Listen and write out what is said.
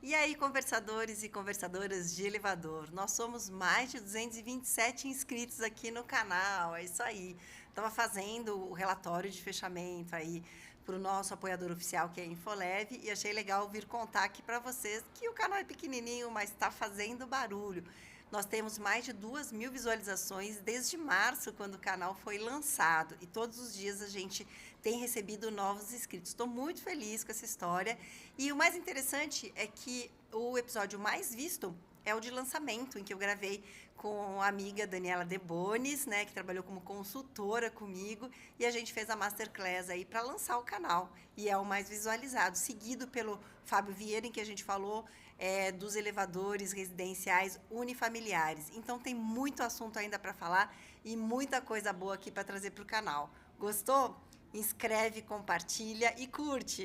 E aí, conversadores e conversadoras de elevador, nós somos mais de 227 inscritos aqui no canal, é isso aí. Estava fazendo o relatório de fechamento aí para o nosso apoiador oficial, que é a Infoleve, e achei legal vir contar aqui para vocês que o canal é pequenininho, mas está fazendo barulho. Nós temos mais de 2.000 visualizações desde março, quando o canal foi lançado. E todos os dias a gente tem recebido novos inscritos. Estou muito feliz com essa história. E o mais interessante é que o episódio mais visto é o de lançamento, em que eu gravei com a amiga Daniela Debonis, né, que trabalhou como consultora comigo, e a gente fez a masterclass aí para lançar o canal. E é o mais visualizado, seguido pelo Fábio Vieira, em que a gente falou dos elevadores residenciais unifamiliares. Então tem muito assunto ainda para falar e muita coisa boa aqui para trazer para o canal. Gostou? Inscreve, compartilha e curte!